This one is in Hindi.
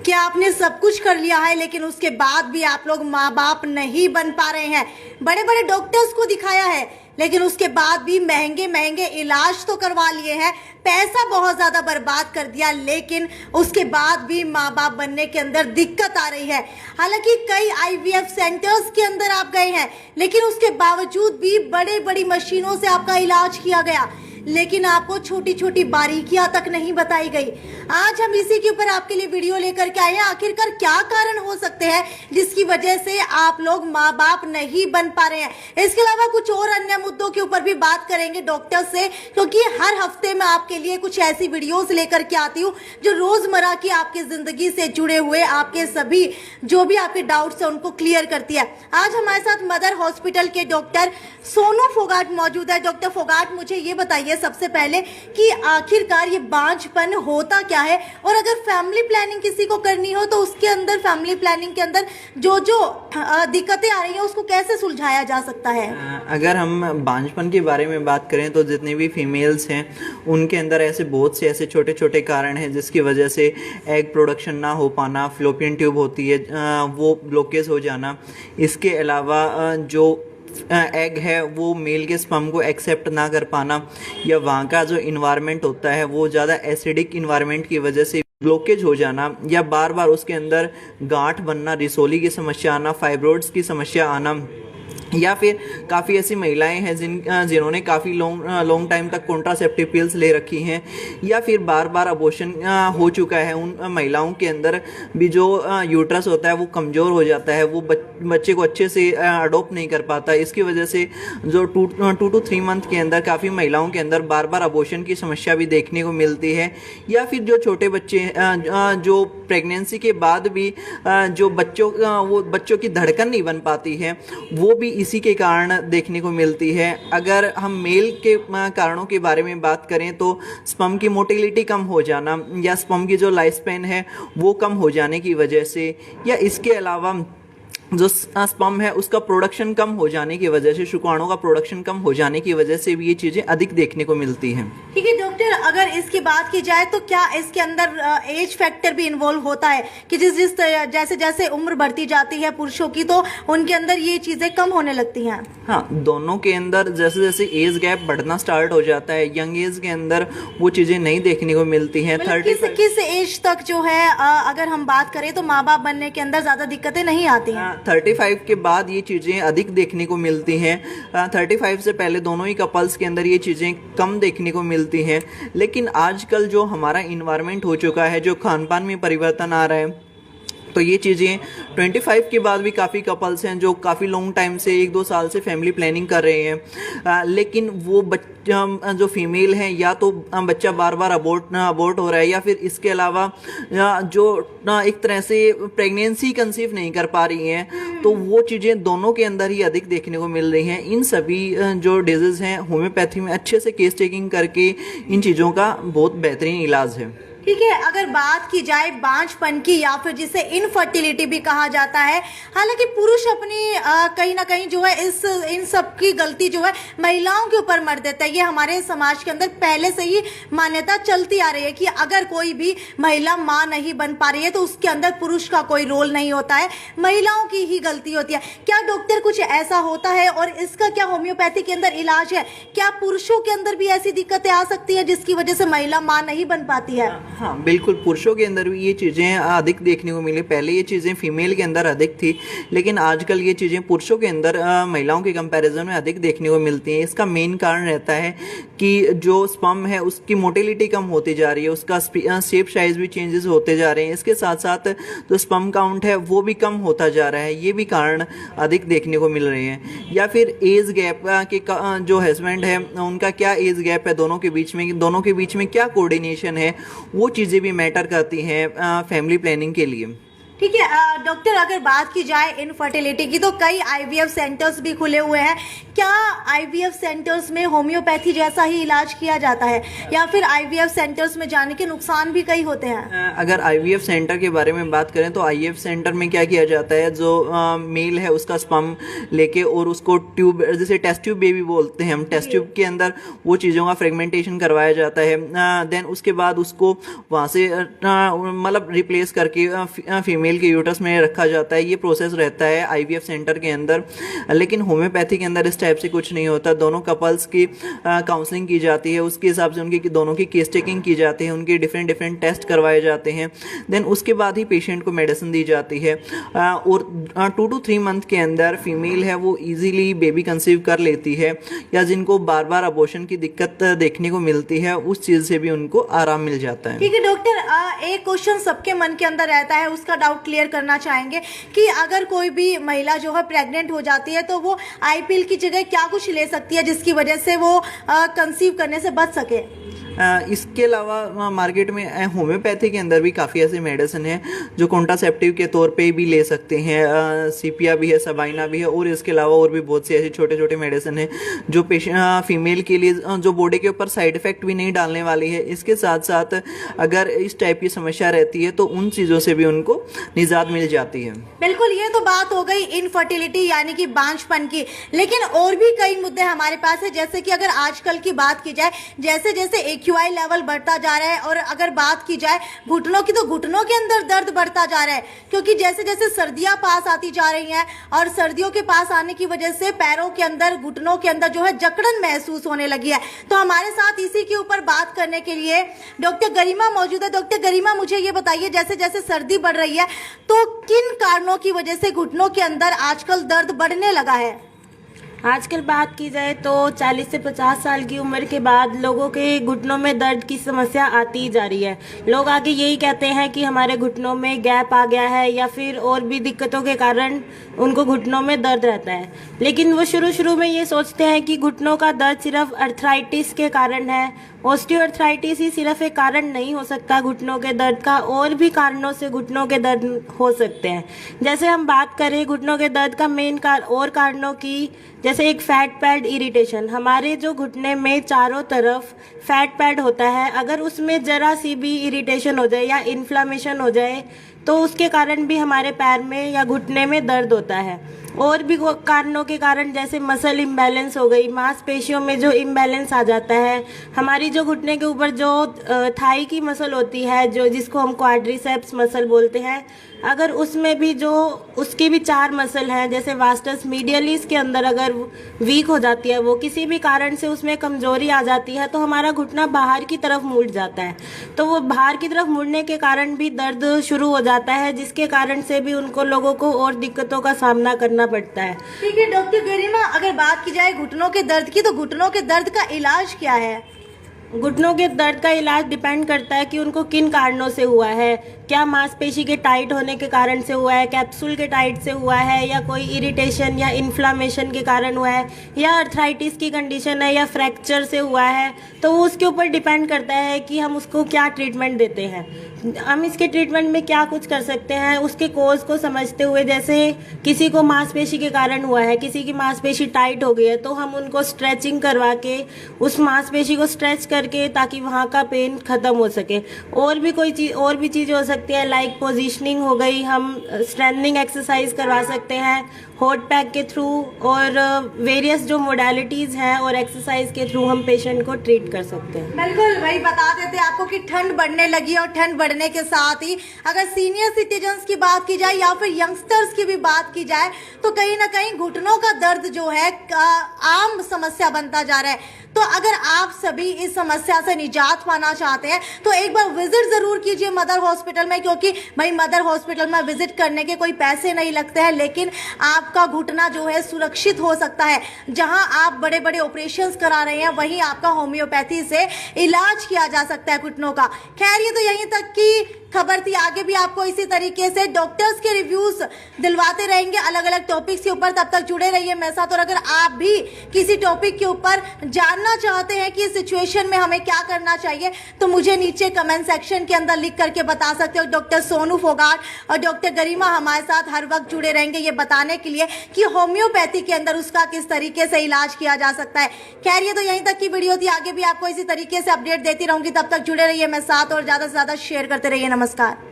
क्या आपने सब कुछ कर लिया है लेकिन उसके बाद भी आप लोग माँ बाप नहीं बन पा रहे हैं? बड़े बड़े डॉक्टर्स को दिखाया है लेकिन उसके बाद भी महंगे महंगे इलाज तो करवा लिए हैं, पैसा बहुत ज्यादा बर्बाद कर दिया, लेकिन उसके बाद भी माँ बाप बनने के अंदर दिक्कत आ रही है। हालांकि कई आईवीएफ सेंटर्स के अंदर आप गए हैं लेकिन उसके बावजूद भी बड़ी बड़ी मशीनों से आपका इलाज किया गया, लेकिन आपको छोटी छोटी बारीकियां तक नहीं बताई गई। आज हम इसी के ऊपर आपके लिए वीडियो लेकर के आए हैं। आखिरकार क्या कारण हो सकते हैं जिसकी वजह से आप लोग माँ बाप नहीं बन पा रहे हैं। इसके अलावा कुछ और अन्य मुद्दों के ऊपर भी बात करेंगे डॉक्टर से, क्योंकि हर हफ्ते मैं आपके लिए कुछ ऐसी वीडियोस लेकर के आती हूँ जो रोजमर्रा की आपकी जिंदगी से जुड़े हुए आपके सभी जो भी आपके डाउट्स है उनको क्लियर करती है। आज हमारे साथ मदर हॉस्पिटल के डॉक्टर सोनू फोगाट मौजूद है। डॉक्टर फोगाट, मुझे ये बताइए सबसे पहले कि आखिरकार ये बांझपन होता क्या है, और अगर फैमिली प्लानिंग किसी को करनी हो तो उसके अंदर फैमिली प्लानिंग के अंदर जो जो दिक्कतें आ रही हैं उसको कैसे सुलझाया जा सकता है? अगर हम बांझपन के बारे में बात करें तो जितने भी फीमेल्स हैं उनके अंदर ऐसे बहुत से ऐसे छोटे छोटे कारण हैं जिसकी वजह से एग प्रोडक्शन ना हो पाना, फ्लोपियन ट्यूब होती है वो ब्लॉकेज हो जाना। इसके अलावा जो एग है वो मेल के स्पर्म को एक्सेप्ट ना कर पाना, या वहाँ का जो इन्वायरमेंट होता है वो ज़्यादा एसिडिक इन्वायरमेंट की वजह से ब्लॉकेज हो जाना, या बार बार उसके अंदर गांठ बनना, रिसोली की समस्या आना, फाइब्रोइड्स की समस्या आना, या फिर काफ़ी ऐसी महिलाएं हैं जिन्होंने काफ़ी लॉन्ग टाइम तक कॉन्ट्रासेप्टिव पिल्स ले रखी हैं, या फिर बार बार अबॉर्शन हो चुका है। उन महिलाओं के अंदर भी जो यूट्रस होता है वो कमज़ोर हो जाता है, वो बच्चे को अच्छे से अडॉप्ट नहीं कर पाता। इसकी वजह से जो 2 to 3 मंथ के अंदर काफ़ी महिलाओं के अंदर बार बार अबॉर्शन की समस्या भी देखने को मिलती है। या फिर जो छोटे बच्चे जो प्रेगनेंसी के बाद भी जो बच्चों की धड़कन नहीं बन पाती है, वो भी इसी के कारण देखने को मिलती है। अगर हम मेल के कारणों के बारे में बात करें तो स्पर्म की मोटिलिटी कम हो जाना, या स्पर्म की जो लाइफ स्पैन है वो कम हो जाने की वजह से, या इसके अलावा जो स्पर्म है उसका प्रोडक्शन कम हो जाने की वजह से, शुक्राणुओं का प्रोडक्शन कम हो जाने की वजह से भी ये चीज़ें अधिक देखने को मिलती हैं। ठीक है डॉक्टर, अगर इसकी बात की जाए तो क्या इसके अंदर एज फैक्टर भी इन्वॉल्व होता है कि जैसे जैसे उम्र बढ़ती जाती है पुरुषों की तो उनके अंदर ये चीज़ें कम होने लगती हैं? हाँ, दोनों के अंदर जैसे जैसे एज गैप बढ़ना स्टार्ट हो जाता है, यंग एज के अंदर वो चीज़ें नहीं देखने को मिलती हैं। किस एज तक जो है अगर हम बात करें तो माँ बाप बनने के अंदर ज़्यादा दिक्कतें नहीं आती हैं? 35 के बाद ये चीज़ें अधिक देखने को मिलती हैं। 35 से पहले दोनों ही कपल्स के अंदर ये चीज़ें कम देखने को मिलती हैं। लेकिन आजकल जो हमारा इन्वायरमेंट हो चुका है, जो खान पान में परिवर्तन आ रहा है, तो ये चीज़ें 25 के बाद भी काफ़ी कपल्स हैं जो काफ़ी लॉन्ग टाइम से 1-2 साल से फैमिली प्लानिंग कर रहे हैं, लेकिन वो जो फीमेल हैं या तो बच्चा बार बार अबॉर्ट हो रहा है, या फिर इसके अलावा जो एक तरह से प्रेगनेंसी कंसीव नहीं कर पा रही हैं, तो वो चीज़ें दोनों के अंदर ही अधिक देखने को मिल रही हैं। इन सभी जो डिजीज़ हैं होम्योपैथी में अच्छे से केस टेकिंग करके इन चीज़ों का बहुत बेहतरीन इलाज है। ठीक है, अगर बात की जाए बांझपन की या फिर जिसे इनफर्टिलिटी भी कहा जाता है, हालांकि पुरुष अपनी कहीं ना कहीं जो है इन सब की गलती जो है महिलाओं के ऊपर मर देता है। ये हमारे समाज के अंदर पहले से ही मान्यता चलती आ रही है कि अगर कोई भी महिला माँ नहीं बन पा रही है तो उसके अंदर पुरुष का कोई रोल नहीं होता है, महिलाओं की ही गलती होती है। क्या डॉक्टर कुछ ऐसा होता है और इसका क्या होम्योपैथी के अंदर इलाज है? क्या पुरुषों के अंदर भी ऐसी दिक्कतें आ सकती है जिसकी वजह से महिला माँ नहीं बन पाती है? हाँ बिल्कुल, पुरुषों के अंदर भी ये चीज़ें अधिक देखने को मिली। पहले ये चीज़ें फीमेल के अंदर अधिक थी, लेकिन आजकल ये चीज़ें पुरुषों के अंदर महिलाओं के कंपैरिजन में अधिक देखने को मिलती हैं। इसका मेन कारण रहता है कि जो स्पर्म है उसकी मोटिलिटी कम होती जा रही है, उसका शेप साइज भी चेंजेस होते जा रहे हैं। इसके साथ साथ जो स्पर्म काउंट है वो भी कम होता जा रहा है, ये भी कारण अधिक देखने को मिल रहे हैं। या फिर एज गैप के जो हस्बैंड है उनका क्या एज गैप है दोनों के बीच में क्या कोऑर्डिनेशन है, वो चीज़ें भी मैटर करती हैं फैमिली प्लानिंग के लिए। ठीक है डॉक्टर, अगर बात की जाए इनफर्टिलिटी की तो कई आईवीएफ सेंटर्स भी खुले हुए हैं। क्या आईवीएफ सेंटर्स में होम्योपैथी जैसा ही इलाज किया जाता है या फिर आईवीएफ सेंटर्स में जाने के नुकसान भी कई होते हैं? अगर आईवीएफ सेंटर के बारे में बात करें तो आईवीएफ सेंटर में क्या किया जाता है, जो मेल है उसका स्पर्म लेके और उसको ट्यूब, जैसे टेस्ट ट्यूब बेबी बोलते हैं हम, टेस्ट ट्यूब के अंदर वो चीज़ों का फ्रेगमेंटेशन करवाया जाता है। देन उसके बाद उसको वहाँ से मतलब रिप्लेस करके फीमेल के यूट्रस में रखा जाता है। ये प्रोसेस रहता है आईवीएफ सेंटर के अंदर। लेकिन होम्योपैथी के अंदर इस टाइप से कुछ नहीं होता। दोनों कपल्स की काउंसलिंग की जाती है, उसके हिसाब से उनकी दोनों की केस टेकिंग की जाती है, उनके डिफरेंट डिफरेंट टेस्ट करवाए जाते हैं। देन उसके बाद ही पेशेंट को मेडिसिन दी जाती है और 2 to 3 मंथ के अंदर फीमेल है वो इजीली बेबी कंसीव कर लेती है, या जिनको बार बार अबॉर्शन की दिक्कत देखने को मिलती है उस चीज़ से भी उनको आराम मिल जाता है। ठीक है डॉक्टर, एक क्वेश्चन सबके मन के अंदर रहता है, उसका डाउट क्लियर करना चाहेंगे कि अगर कोई भी महिला जो है प्रेग्नेंट हो जाती है तो वो आईपीएल की जगह क्या कुछ ले सकती है जिसकी वजह से वो कंसीव करने से बच सके? इसके अलावा मार्केट में होम्योपैथी के अंदर भी काफ़ी ऐसे मेडिसिन हैं जो कॉन्ट्रासेप्टिव के तौर पे भी ले सकते हैं। सीपिया भी है, सबाइना भी है, और इसके अलावा और भी बहुत से ऐसे छोटे छोटे मेडिसिन हैं जो फीमेल के लिए जो बॉडी के ऊपर साइड इफेक्ट भी नहीं डालने वाली है। इसके साथ साथ अगर इस टाइप की समस्या रहती है तो उन चीज़ों से भी उनको निजात मिल जाती है। बिल्कुल, ये तो बात हो गई इनफर्टिलिटी यानी कि बांझपन की, लेकिन और भी कई मुद्दे हमारे पास है। जैसे कि अगर आजकल की बात की जाए, जैसे जैसे एक्यूआई लेवल बढ़ता जा रहा है, और अगर बात की जाए घुटनों की तो घुटनों के अंदर दर्द बढ़ता जा रहा है, क्योंकि जैसे जैसे सर्दियां पास आती जा रही हैं और सर्दियों के पास आने की वजह से पैरों के अंदर, घुटनों के अंदर जो है जकड़न महसूस होने लगी है। तो हमारे साथ इसी के ऊपर बात करने के लिए डॉक्टर गरिमा मौजूद है। डॉक्टर गरिमा, मुझे ये बताइए, जैसे जैसे सर्दी बढ़ रही है तो किन कारणों की वजह से घुटनों के अंदर आजकल दर्द बढ़ने लगा है? आजकल बात की जाए तो 40 से 50 साल की उम्र के बाद लोगों के घुटनों में दर्द की समस्या आती ही जा रही है। लोग आगे यही कहते हैं कि हमारे घुटनों में गैप आ गया है या फिर और भी दिक्कतों के कारण उनको घुटनों में दर्द रहता है, लेकिन वो शुरू में ये सोचते हैं कि घुटनों का दर्द सिर्फ अर्थराइटिस के कारण है। ऑस्टियोआर्थराइटिस ही सिर्फ एक कारण नहीं हो सकता घुटनों के दर्द का, और भी कारणों से घुटनों के दर्द हो सकते हैं। जैसे हम बात करें घुटनों के दर्द का मेन और कारणों की, जैसे एक फैट पैड इरिटेशन। हमारे जो घुटने में चारों तरफ फैट पैड होता है, अगर उसमें जरा सी भी इरिटेशन हो जाए या इन्फ्लामेशन हो जाए तो उसके कारण भी हमारे पैर में या घुटने में दर्द होता है। और भी कारणों के कारण, जैसे मसल इम्बैलेंस हो गई, मांसपेशियों में जो इम्बैलेंस आ जाता है, हमारी जो घुटने के ऊपर जो थाई की मसल होती है, जो जिसको हम क्वाड्रिसेप्स मसल बोलते हैं, अगर उसमें भी जो उसकी भी 4 मसल हैं, जैसे वास्टस मीडियलिस के अंदर अगर वीक हो जाती है, वो किसी भी कारण से उसमें कमजोरी आ जाती है तो हमारा घुटना बाहर की तरफ मुड़ जाता है। तो वो बाहर की तरफ मुड़ने के कारण भी दर्द शुरू हो जाता है, जिसके कारण से भी उनको लोगों को और दिक्कतों का सामना करना पड़ता है। ठीक है डॉक्टर गरिमा, अगर बात की जाए घुटनों के दर्द की तो घुटनों के दर्द का इलाज क्या है? घुटनों के दर्द का इलाज डिपेंड करता है कि उनको किन कारणों से हुआ है। क्या मांसपेशी के टाइट होने के कारण से हुआ है, कैप्सूल के टाइट से हुआ है, या कोई इरिटेशन या इन्फ्लामेशन के कारण हुआ है, या अर्थराइटिस की कंडीशन है, या फ्रैक्चर से हुआ है, तो वो उसके ऊपर डिपेंड करता है कि हम उसको क्या ट्रीटमेंट देते हैं। हम इसके ट्रीटमेंट में क्या कुछ कर सकते हैं उसके कोज को समझते हुए। जैसे किसी को मांसपेशी के कारण हुआ है, किसी की मांसपेशी टाइट हो गई है, तो हम उनको स्ट्रेचिंग करवा के उस मांसपेशी को स्ट्रेच करके ताकि वहाँ का पेन खत्म हो सके। और भी चीज़ हो सकती है, लाइक पोजीशनिंग हो गई, हम स्ट्रेंथनिंग एक्सरसाइज करवा सकते हैं हॉट पैक के थ्रू, और वेरियस जो मोडालिटीज़ हैं और एक्सरसाइज के थ्रू हम पेशेंट को ट्रीट कर सकते हैं। बिल्कुल, वही बता देते आपको कि ठंड बढ़ने लगी, और ठंड बढ़ने के साथ ही अगर सीनियर सिटीजन्स की बात की जाए या फिर यंगस्टर्स की भी बात की जाए तो कहीं ना कहीं घुटनों का दर्द जो है आम समस्या बनता जा रहा है। तो अगर आप सभी इस समस्या से निजात पाना चाहते हैं तो एक बार विजिट जरूर कीजिए मदर हॉस्पिटल में, क्योंकि भाई मदर हॉस्पिटल में विजिट करने के कोई पैसे नहीं लगते हैं, लेकिन आपका घुटना जो है सुरक्षित हो सकता है। जहां आप बड़े बड़े ऑपरेशंस करा रहे हैं वहीं आपका होम्योपैथी से इलाज किया जा सकता है घुटनों का। खैर, ये तो यहीं तक कि खबर थी। आगे भी आपको इसी तरीके से डॉक्टर्स के रिव्यूज दिलवाते रहेंगे अलग अलग टॉपिक्स के ऊपर। तब तक जुड़े रहिए मेरे साथ। और अगर आप भी किसी टॉपिक के ऊपर जानना चाहते हैं कि इस सिचुएशन में हमें क्या करना चाहिए, तो मुझे नीचे कमेंट सेक्शन के अंदर लिख करके बता सकते हो। डॉक्टर सोनू फोगाट और डॉक्टर गरिमा हमारे साथ हर वक्त जुड़े रहेंगे ये बताने के लिए कि होम्योपैथी के अंदर उसका किस तरीके से इलाज किया जा सकता है। खैर, ये तो यहीं तक की वीडियो थी। आगे भी आपको इसी तरीके से अपडेट देती रहूंगी। तब तक जुड़े रहिए मेरे साथ और ज्यादा से ज्यादा शेयर करते रहिए। नमस्कार।